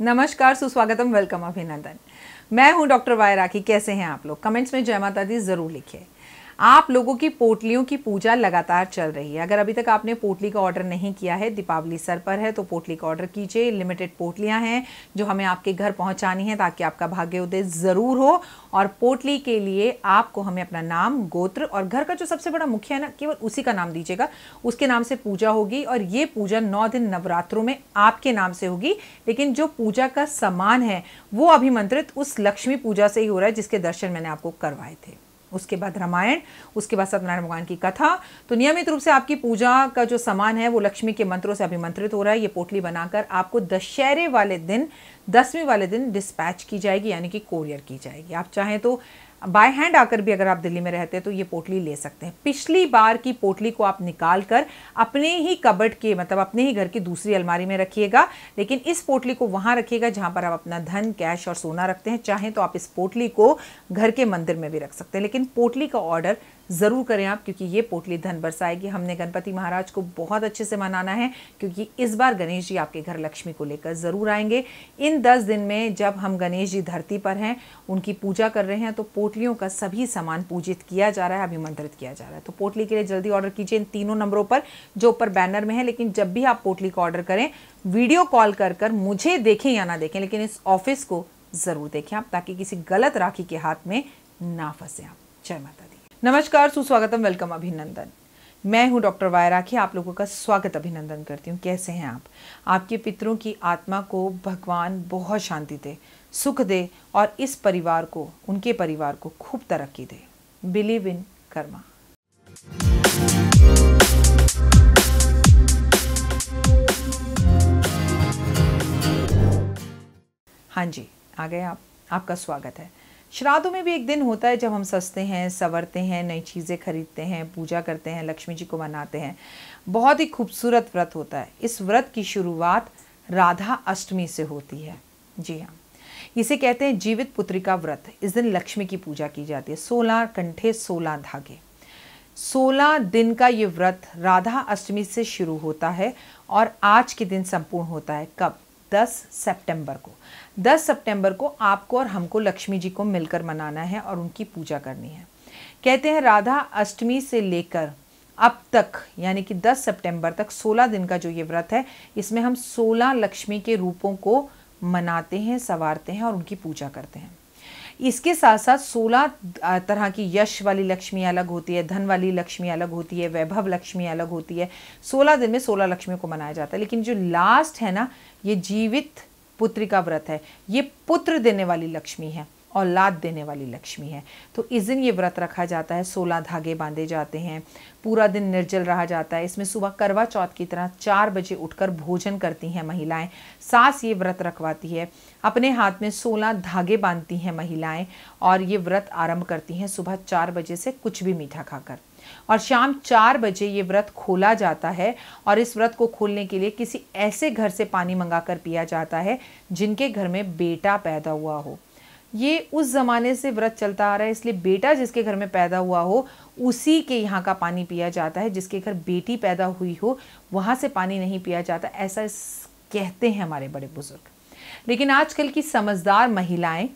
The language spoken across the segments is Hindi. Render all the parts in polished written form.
नमस्कार, सुस्वागतम, वेलकम, अभिनंदन। मैं हूं डॉक्टर वाई राखी। कैसे हैं आप लोग? कमेंट्स में जय माता दी जरूर लिखिए। आप लोगों की पोटलियों की पूजा लगातार चल रही है। अगर अभी तक आपने पोटली का ऑर्डर नहीं किया है, दीपावली सर पर है, तो पोटली का ऑर्डर कीजिए। लिमिटेड पोटलियां हैं जो हमें आपके घर पहुंचानी है ताकि आपका भाग्योदय जरूर हो। और पोटली के लिए आपको हमें अपना नाम, गोत्र और घर का जो सबसे बड़ा मुखिया है ना, केवल उसी का नाम दीजिएगा। उसके नाम से पूजा होगी और ये पूजा 9 दिन नवरात्रों में आपके नाम से होगी। लेकिन जो पूजा का सामान है वो अभिमंत्रित उस लक्ष्मी पूजा से ही हो रहा है जिसके दर्शन मैंने आपको करवाए थे। उसके बाद रामायण, उसके बाद सत्यनारायण भगवान की कथा। तो नियमित रूप से आपकी पूजा का जो सामान है वो लक्ष्मी के मंत्रों से अभिमंत्रित हो रहा है। ये पोटली बनाकर आपको दशहरे वाले दिन, 10वीं वाले दिन डिस्पैच की जाएगी, यानी कि कोरियर की जाएगी। आप चाहें तो बाय हैंड आकर भी, अगर आप दिल्ली में रहते हैं तो ये पोटली ले सकते हैं। पिछली बार की पोटली को आप निकाल कर अपने ही कबर्ड के, मतलब अपने ही घर की दूसरी अलमारी में रखिएगा। लेकिन इस पोटली को वहां रखिएगा जहां पर आप अपना धन, कैश और सोना रखते हैं। चाहें तो आप इस पोटली को घर के मंदिर में भी रख सकते हैं, लेकिन पोटली का ऑर्डर ज़रूर करें आप, क्योंकि ये पोटली धन बरसाएगी। हमने गणपति महाराज को बहुत अच्छे से मनाना है, क्योंकि इस बार गणेश जी आपके घर लक्ष्मी को लेकर ज़रूर आएंगे। इन 10 दिन में जब हम गणेश जी धरती पर हैं, उनकी पूजा कर रहे हैं, तो पोटलियों का सभी सामान पूजित किया जा रहा है, अभिमंत्रित किया जा रहा है। तो पोटली के लिए जल्दी ऑर्डर कीजिए इन तीनों नंबरों पर जो ऊपर बैनर में है। लेकिन जब भी आप पोटली का ऑर्डर करें, वीडियो कॉल कर मुझे देखें या ना देखें, लेकिन इस ऑफिस को ज़रूर देखें आप, ताकि किसी गलत राखी के हाथ में ना फंसे आप। जय माता दी। नमस्कार, सुस्वागतम, वेलकम, अभिनंदन। मैं हूं डॉक्टर वाई राखी। आप लोगों का स्वागत, अभिनंदन करती हूं। कैसे हैं आप? आपके पितरों की आत्मा को भगवान बहुत शांति दे, सुख दे और इस परिवार को, उनके परिवार को खूब तरक्की दे। Believe in Karma. हाँ जी, आ गए आप। आपका स्वागत है। श्राद्धों में भी एक दिन होता है जब हम सजते हैं, संवरते हैं, नई चीज़ें खरीदते हैं, पूजा करते हैं, लक्ष्मी जी को मनाते हैं। बहुत ही खूबसूरत व्रत होता है। इस व्रत की शुरुआत राधा अष्टमी से होती है। जी हाँ, इसे कहते हैं जीवित पुत्रिका व्रत। इस दिन लक्ष्मी की पूजा की जाती है। 16 कंठे 16 धागे, 16 दिन का ये व्रत राधा अष्टमी से शुरू होता है और आज के दिन संपूर्ण होता है। कब? 10 सितंबर को। 10 सितंबर को आपको और हमको लक्ष्मी जी को मिलकर मनाना है और उनकी पूजा करनी है। कहते हैं राधा अष्टमी से लेकर अब तक, यानी कि 10 सितंबर तक 16 दिन का जो ये व्रत है, इसमें हम 16 लक्ष्मी के रूपों को मनाते हैं, संवारते हैं और उनकी पूजा करते हैं। इसके साथ साथ 16 तरह की यश वाली लक्ष्मी अलग होती है, धन वाली लक्ष्मी अलग होती है, वैभव लक्ष्मी अलग होती है। 16 दिन में 16 लक्ष्मी को मनाया जाता है। लेकिन जो लास्ट है ना, ये जीवित पुत्रिका व्रत है। ये पुत्र देने वाली लक्ष्मी है, औलाद देने वाली लक्ष्मी है। तो इस दिन ये व्रत रखा जाता है। 16 धागे बांधे जाते हैं, पूरा दिन निर्जल रहा जाता है। इसमें सुबह करवा चौथ की तरह 4 बजे उठकर भोजन करती हैं महिलाएं। सास ये व्रत रखवाती है। अपने हाथ में 16 धागे बांधती हैं महिलाएं और ये व्रत आरंभ करती हैं सुबह 4 बजे से, कुछ भी मीठा खाकर। और शाम 4 बजे ये व्रत खोला जाता है और इस व्रत को खोलने के लिए किसी ऐसे घर से पानी मंगाकर पिया जाता है जिनके घर में बेटा पैदा हुआ हो। ये उस ज़माने से व्रत चलता आ रहा है, इसलिए बेटा जिसके घर में पैदा हुआ हो उसी के यहाँ का पानी पिया जाता है। जिसके घर बेटी पैदा हुई हो वहाँ से पानी नहीं पिया जाता, ऐसा कहते हैं हमारे बड़े बुजुर्ग। लेकिन आजकल की समझदार महिलाएं,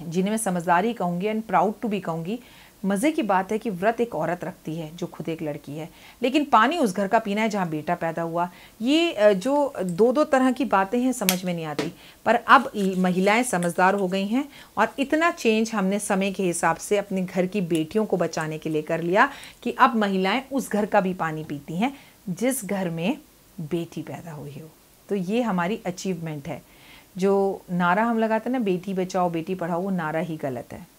जिन्हें मैं समझदारी कहूँगी एंड प्राउड टू बी कहूँगी, मज़े की बात है कि व्रत एक औरत रखती है जो खुद एक लड़की है, लेकिन पानी उस घर का पीना है जहाँ बेटा पैदा हुआ। ये जो दो तरह की बातें हैं समझ में नहीं आती। पर अब महिलाएं समझदार हो गई हैं और इतना चेंज हमने समय के हिसाब से अपने घर की बेटियों को बचाने के लिए कर लिया कि अब महिलाएं उस घर का भी पानी पीती हैं जिस घर में बेटी पैदा हुई हो। तो ये हमारी अचीवमेंट है। जो नारा हम लगाते हैं ना, बेटी बचाओ बेटी पढ़ाओ, वो नारा ही गलत है।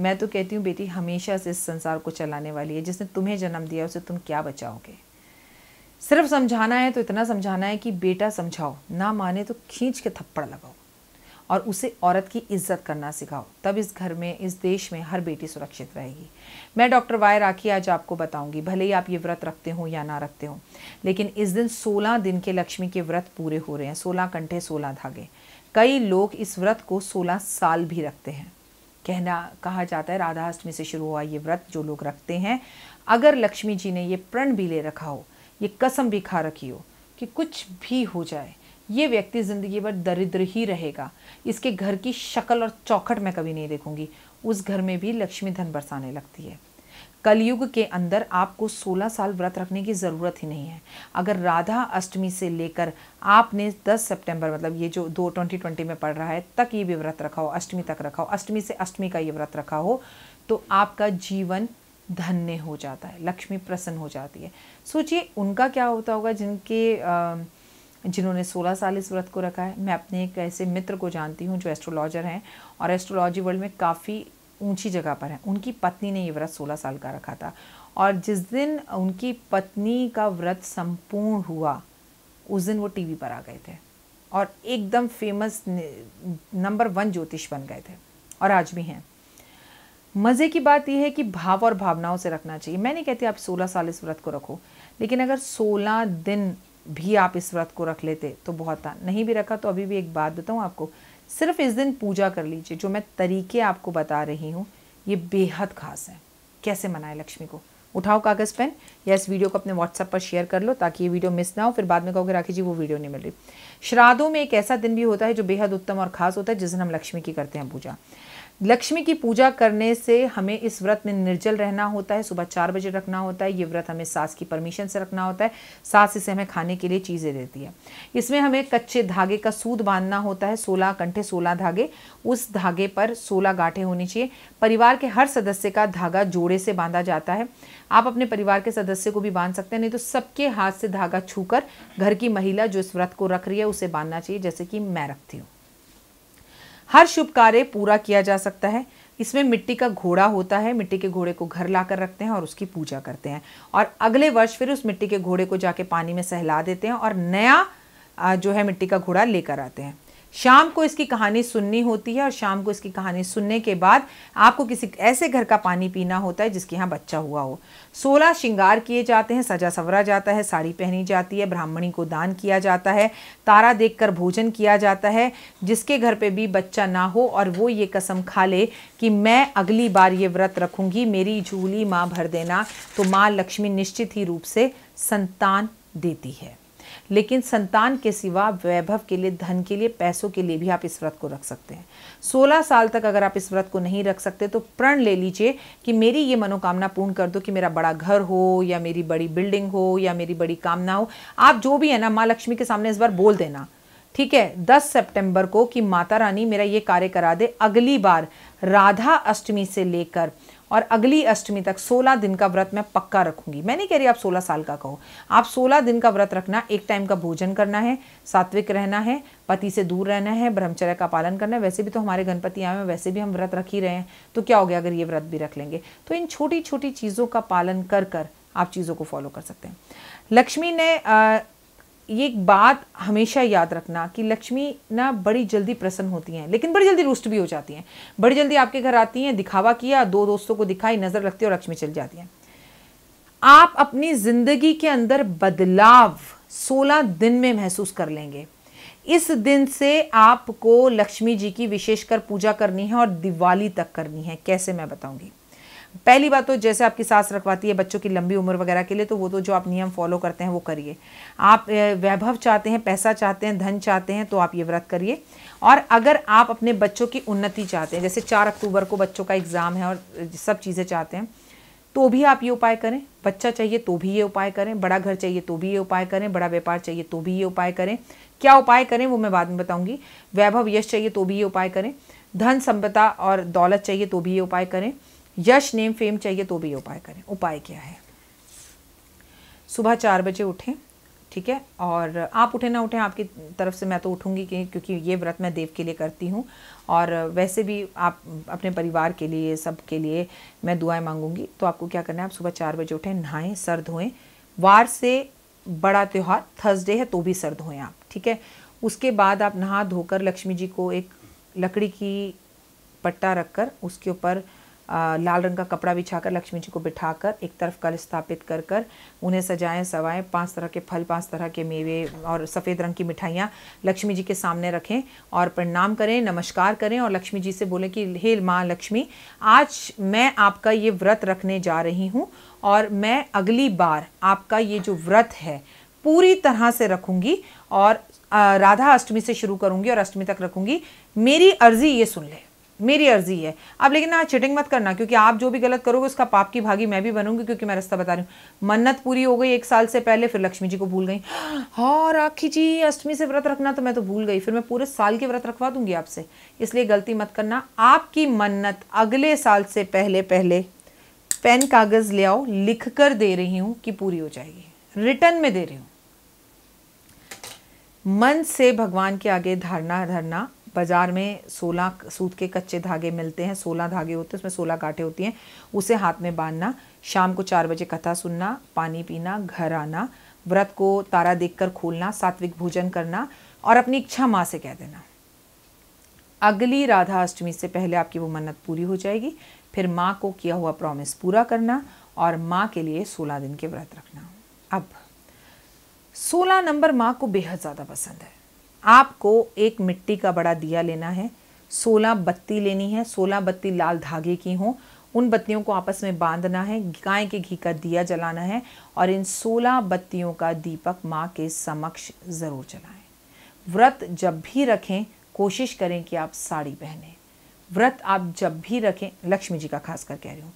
मैं तो कहती हूँ बेटी हमेशा से इस संसार को चलाने वाली है। जिसने तुम्हें जन्म दिया उसे तुम क्या बचाओगे? सिर्फ समझाना है तो इतना समझाना है कि बेटा समझाओ, ना माने तो खींच के थप्पड़ लगाओ और उसे औरत की इज्जत करना सिखाओ। तब इस घर में, इस देश में हर बेटी सुरक्षित रहेगी। मैं डॉक्टर वाई राखी आज आपको बताऊंगी, भले ही आप ये व्रत रखते हो या ना रखते हो, लेकिन इस दिन 16 दिन के लक्ष्मी के व्रत पूरे हो रहे हैं। 16 कंठे 16 धागे। कई लोग इस व्रत को 16 साल भी रखते हैं। कहा जाता है राधा अष्टमी से शुरू हुआ ये व्रत जो लोग रखते हैं, अगर लक्ष्मी जी ने ये प्रण भी ले रखा हो, ये कसम भी खा रखी हो कि कुछ भी हो जाए, ये व्यक्ति ज़िंदगी भर दरिद्र ही रहेगा, इसके घर की शक्ल और चौखट मैं कभी नहीं देखूंगी। उस घर में भी लक्ष्मी धन बरसाने लगती है। कलयुग के अंदर आपको 16 साल व्रत रखने की ज़रूरत ही नहीं है। अगर राधा अष्टमी से लेकर आपने 10 सितंबर मतलब ये जो 2020 में पड़ रहा है तक ये भी व्रत रखा हो, अष्टमी तक रखा हो, अष्टमी से अष्टमी का ये व्रत रखा हो, तो आपका जीवन धन्य हो जाता है, लक्ष्मी प्रसन्न हो जाती है। सोचिए उनका क्या होता होगा जिन्होंने 16 साल इस व्रत को रखा है। मैं अपने एक ऐसे मित्र को जानती हूँ जो एस्ट्रोलॉजर हैं और एस्ट्रोलॉजी वर्ल्ड में काफ़ी ऊंची जगह पर है। उनकी पत्नी ने ये व्रत 16 साल का रखा था और जिस दिन उनकी पत्नी का व्रत संपूर्ण हुआ उस दिन वो टीवी पर आ गए थे और एकदम फेमस नंबर 1 ज्योतिष बन गए थे और आज भी हैं। मज़े की बात यह है कि भाव और भावनाओं से रखना चाहिए। मैं नहीं कहती आप 16 साल इस व्रत को रखो, लेकिन अगर 16 दिन भी आप इस व्रत को रख लेते तो बहुत था। नहीं भी रखा तो अभी भी एक बात बताऊँ आपको, सिर्फ इस दिन पूजा कर लीजिए। जो मैं तरीके आपको बता रही हूँ ये बेहद खास है। कैसे मनाए लक्ष्मी को? उठाओ कागज़ पेन या इस वीडियो को अपने व्हाट्सएप पर शेयर कर लो ताकि ये वीडियो मिस ना हो, फिर बाद में कहोगे राखी जी वो वीडियो नहीं मिल रही। श्राद्धों में एक ऐसा दिन भी होता है जो बेहद उत्तम और खास होता है, जिस दिन हम लक्ष्मी की करते हैं पूजा। लक्ष्मी की पूजा करने से हमें इस व्रत में निर्जल रहना होता है, सुबह 4 बजे रखना होता है। ये व्रत हमें सास की परमिशन से रखना होता है। सास इसे हमें खाने के लिए चीज़ें देती है। इसमें हमें कच्चे धागे का सूद बांधना होता है, 16 कंठे 16 धागे, उस धागे पर 16 गांठें होनी चाहिए। परिवार के हर सदस्य का धागा जोड़े से बांधा जाता है। आप अपने परिवार के सदस्य को भी बांध सकते हैं, नहीं तो सबके हाथ से धागा छूकर घर की महिला जो इस व्रत को रख रही है उसे बांधना चाहिए, जैसे कि मैं रखती हूँ। हर शुभ कार्य पूरा किया जा सकता है। इसमें मिट्टी का घोड़ा होता है, मिट्टी के घोड़े को घर लाकर रखते हैं और उसकी पूजा करते हैं और अगले वर्ष फिर उस मिट्टी के घोड़े को जाके पानी में सहला देते हैं और नया जो है मिट्टी का घोड़ा लेकर आते हैं। शाम को इसकी कहानी सुननी होती है और शाम को इसकी कहानी सुनने के बाद आपको किसी ऐसे घर का पानी पीना होता है जिसके यहाँ बच्चा हुआ हो। 16 श्रृंगार किए जाते हैं, सजा सवरा जाता है, साड़ी पहनी जाती है, ब्राह्मणी को दान किया जाता है, तारा देखकर भोजन किया जाता है। जिसके घर पे भी बच्चा ना हो और वो ये कसम खा ले कि मैं अगली बार ये व्रत रखूंगी, मेरी झोली माँ भर देना, तो माँ लक्ष्मी निश्चित ही रूप से संतान देती है। लेकिन संतान के सिवा वैभव के लिए, धन के लिए, पैसों के लिए भी आप इस व्रत को रख सकते हैं। 16 साल तक अगर आप इस व्रत को नहीं रख सकते तो प्रण ले लीजिए कि मेरी ये मनोकामना पूर्ण कर दो कि मेरा बड़ा घर हो या मेरी बड़ी बिल्डिंग हो या मेरी बड़ी कामना हो। आप जो भी है ना, माँ लक्ष्मी के सामने इस बार बोल देना, ठीक है, 10 सितंबर को कि माता रानी मेरा ये कार्य करा दे। अगली बार राधा अष्टमी से लेकर और अगली अष्टमी तक 16 दिन का व्रत मैं पक्का रखूंगी। मैं नहीं कह रही आप 16 साल का कहो, आप 16 दिन का व्रत रखना। एक टाइम का भोजन करना है, सात्विक रहना है, पति से दूर रहना है, ब्रह्मचर्य का पालन करना है। वैसे भी तो हमारे गणपति आए हैं, वैसे भी हम व्रत रख ही रहे हैं, तो क्या हो गया अगर ये व्रत भी रख लेंगे। तो इन छोटी छोटी चीज़ों का पालन कर कर आप चीज़ों को फॉलो कर सकते हैं। लक्ष्मी ने ये एक बात हमेशा याद रखना कि लक्ष्मी ना बड़ी जल्दी प्रसन्न होती हैं, लेकिन बड़ी जल्दी रुष्ट भी हो जाती हैं। बड़ी जल्दी आपके घर आती हैं, दिखावा किया, 2 दोस्तों को दिखाई, नजर लगती है और लक्ष्मी चल जाती हैं। आप अपनी जिंदगी के अंदर बदलाव 16 दिन में महसूस कर लेंगे। इस दिन से आपको लक्ष्मी जी की विशेषकर पूजा करनी है और दिवाली तक करनी है। कैसे, मैं बताऊंगी। पहली बात तो जैसे आपकी सास रखवाती है बच्चों की लंबी उम्र वगैरह के लिए, तो वो तो जो आप नियम फॉलो करते हैं वो करिए। आप वैभव चाहते हैं, पैसा चाहते हैं, धन चाहते हैं, तो आप ये व्रत करिए। और अगर आप अपने बच्चों की उन्नति चाहते हैं, जैसे 4 अक्टूबर को बच्चों का एग्ज़ाम है और सब चीज़ें चाहते हैं, तो भी आप ये उपाय करें। बच्चा चाहिए तो भी ये उपाय करें, बड़ा घर चाहिए तो भी ये उपाय करें, बड़ा व्यापार चाहिए तो भी ये उपाय करें। क्या उपाय करें वो मैं बाद में बताऊँगी। वैभव यश चाहिए तो भी ये उपाय करें, धन संपदा और दौलत चाहिए तो भी ये उपाय करें, यश नेम फेम चाहिए तो भी उपाय करें। उपाय क्या है? सुबह 4 बजे उठें, ठीक है, और आप उठे ना उठें, आपकी तरफ से मैं तो उठूंगी क्योंकि ये व्रत मैं देव के लिए करती हूँ और वैसे भी आप अपने परिवार के लिए, सब के लिए मैं दुआएं मांगूंगी। तो आपको क्या करना है, आप सुबह 4 बजे उठें, नहाएं, सर धोएं। वार से बड़ा त्यौहार थर्सडे है तो भी सर धोएं आप, ठीक है। उसके बाद आप नहा धोकर लक्ष्मी जी को एक लकड़ी की पट्टा रखकर उसके ऊपर लाल रंग का कपड़ा बिछाकर लक्ष्मी जी को बिठाकर एक तरफ कलश स्थापित कर कर उन्हें सजाएं सवाएं। 5 तरह के फल, 5 तरह के मेवे और सफ़ेद रंग की मिठाइयाँ लक्ष्मी जी के सामने रखें और प्रणाम करें, नमस्कार करें और लक्ष्मी जी से बोलें कि हे माँ लक्ष्मी, आज मैं आपका ये व्रत रखने जा रही हूँ और मैं अगली बार आपका ये जो व्रत है पूरी तरह से रखूंगी और राधा अष्टमी से शुरू करूंगी और अष्टमी तक रखूंगी। मेरी अर्जी ये सुन ले, मेरी अर्जी है। अब लेकिन ना चिटिंग मत करना, क्योंकि आप जो भी गलत करोगे उसका पाप की भागी मैं भी बनूंगी, क्योंकि मैं रास्ता बता रही हूँ। मन्नत पूरी हो गई 1 साल से पहले, फिर लक्ष्मी जी को भूल गई। हाँ राखी जी अष्टमी से व्रत रखना, तो मैं तो भूल गई, फिर मैं पूरे साल के व्रत रखवा दूंगी आपसे। इसलिए गलती मत करना। आपकी मन्नत अगले साल से पहले पहले पेन कागज ले आओ, लिख कर दे रही हूं कि पूरी हो जाएगी, रिटर्न में दे रही हूं। मन से भगवान के आगे धारणा धरना। बाजार में 16 सूत के कच्चे धागे मिलते हैं, 16 धागे होते हैं, उसमें 16 गांठें होती हैं, उसे हाथ में बांधना। शाम को 4 बजे कथा सुनना, पानी पीना, घर आना, व्रत को तारा देखकर खोलना, सात्विक भोजन करना और अपनी इच्छा माँ से कह देना। अगली राधा अष्टमी से पहले आपकी वो मन्नत पूरी हो जाएगी। फिर माँ को किया हुआ प्रॉमिस पूरा करना और माँ के लिए 16 दिन के व्रत रखना। अब 16 नंबर माँ को बेहद ज़्यादा पसंद है। आपको एक मिट्टी का बड़ा दिया लेना है, 16 बत्ती लेनी है, 16 बत्ती लाल धागे की हों, उन बत्तियों को आपस में बांधना है, गाय के घी का दिया जलाना है और इन 16 बत्तियों का दीपक माँ के समक्ष ज़रूर जलाएं। व्रत जब भी रखें कोशिश करें कि आप साड़ी पहने। व्रत आप जब भी रखें, लक्ष्मी जी का खास कर कह रही हूँ,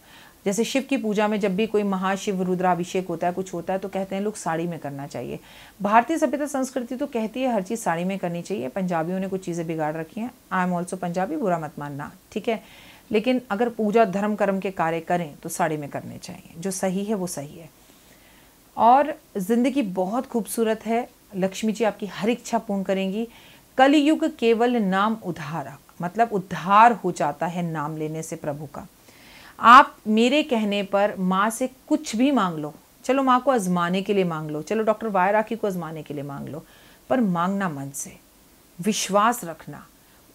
जैसे शिव की पूजा में जब भी कोई महाशिव रुद्राभिषेक होता है, कुछ होता है, तो कहते हैं लोग साड़ी में करना चाहिए। भारतीय सभ्यता संस्कृति तो कहती है हर चीज़ साड़ी में करनी चाहिए। पंजाबियों ने कुछ चीज़ें बिगाड़ रखी हैं। आई एम ऑल्सो पंजाबी, बुरा मत मानना, ठीक है। लेकिन अगर पूजा धर्म कर्म के कार्य करें तो साड़ी में करने चाहिए। जो सही है वो सही है। और ज़िंदगी बहुत खूबसूरत है। लक्ष्मी जी आपकी हर इच्छा पूर्ण करेंगी। कलयुग केवल नाम उद्धार, मतलब उद्धार हो जाता है नाम लेने से प्रभु का। आप मेरे कहने पर माँ से कुछ भी मांग लो, चलो माँ को आजमाने के लिए मांग लो, चलो डॉक्टर वाई राखी को आजमाने के लिए मांग लो, पर मांगना मन से, विश्वास रखना,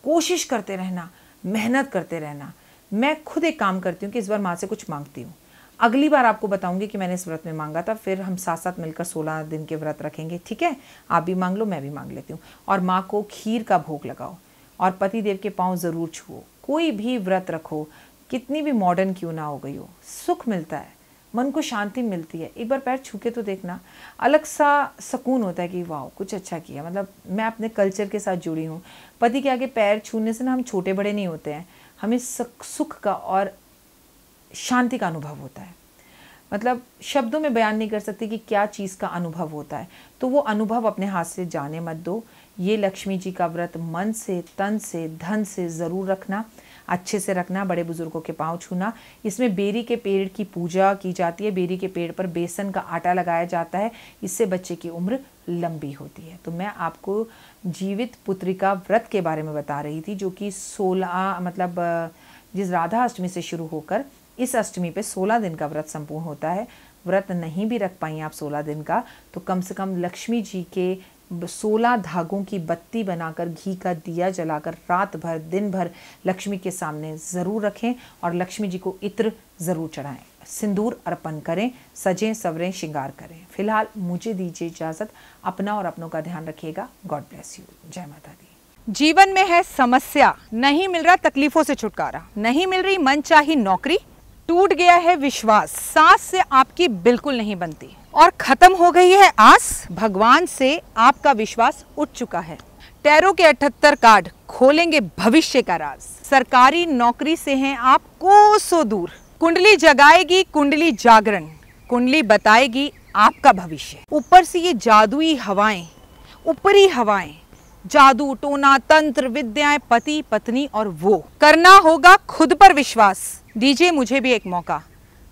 कोशिश करते रहना, मेहनत करते रहना। मैं खुद एक काम करती हूँ कि इस बार माँ से कुछ मांगती हूँ, अगली बार आपको बताऊंगी कि मैंने इस व्रत में मांगा था, फिर हम साथ साथ मिलकर 16 दिन के व्रत रखेंगे, ठीक है। आप भी मांग लो, मैं भी मांग लेती हूँ। और माँ को खीर का भोग लगाओ और पति देव के पाँव ज़रूर छुओ। कोई भी व्रत रखो, कितनी भी मॉडर्न क्यों ना हो गई हो, सुख मिलता है, मन को शांति मिलती है। एक बार पैर छू के तो देखना, अलग सा सुकून होता है कि वाह कुछ अच्छा किया। मतलब मैं अपने कल्चर के साथ जुड़ी हूँ। पति के आगे पैर छूने से ना हम छोटे बड़े नहीं होते हैं, हमें सुख का और शांति का अनुभव होता है। मतलब शब्दों में बयान नहीं कर सकती कि क्या चीज़ का अनुभव होता है। तो वो अनुभव अपने हाथ से जाने मत दो। ये लक्ष्मी जी का व्रत मन से, तन से, धन से ज़रूर रखना, अच्छे से रखना, बड़े बुजुर्गों के पांव छूना। इसमें बेरी के पेड़ की पूजा की जाती है। बेरी के पेड़ पर बेसन का आटा लगाया जाता है, इससे बच्चे की उम्र लंबी होती है। तो मैं आपको जीवित पुत्रिका व्रत के बारे में बता रही थी, जो कि 16 मतलब जिस राधा अष्टमी से शुरू होकर इस अष्टमी पे 16 दिन का व्रत संपूर्ण होता है। व्रत नहीं भी रख पाई आप 16 दिन का, तो कम से कम लक्ष्मी जी के 16 धागों की बत्ती बनाकर, घी का दिया जलाकर रात भर दिन भर लक्ष्मी के सामने ज़रूर रखें और लक्ष्मी जी को इत्र ज़रूर चढ़ाएं, सिंदूर अर्पण करें, सजें सवरें श्रृंगार करें। फिलहाल मुझे दीजिए इजाज़त। अपना और अपनों का ध्यान रखिएगा। God bless you. जय माता दी। जीवन में है समस्या, नहीं मिल रहा तकलीफों से छुटकारा, नहीं मिल रही मनचाही नौकरी, टूट गया है विश्वास, सांस से आपकी बिल्कुल नहीं बनती और खत्म हो गई है आस, भगवान से आपका विश्वास उठ चुका है। टैरो के 78 कार्ड खोलेंगे भविष्य का राज। सरकारी नौकरी से हैं आप कोसों दूर, कुंडली जगाएगी कुंडली जागरण, कुंडली बताएगी आपका भविष्य। ऊपर से ये जादुई हवाएं, ऊपरी हवाएं, जादू टोना तंत्र विद्याएं, पति पत्नी और वो, करना होगा खुद पर विश्वास। दीजिए मुझे भी एक मौका,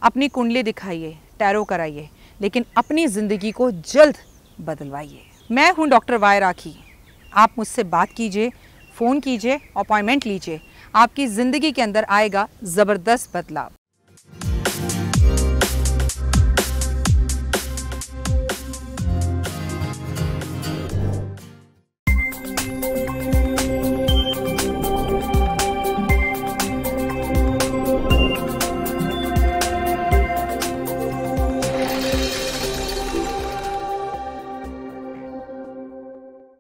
अपनी कुंडली दिखाइए, टैरो कराइए, लेकिन अपनी जिंदगी को जल्द बदलवाइए। मैं हूं डॉक्टर वाई राखी। आप मुझसे बात कीजिए, फ़ोन कीजिए, अपॉइंटमेंट लीजिए, आपकी ज़िंदगी के अंदर आएगा ज़बरदस्त बदलाव।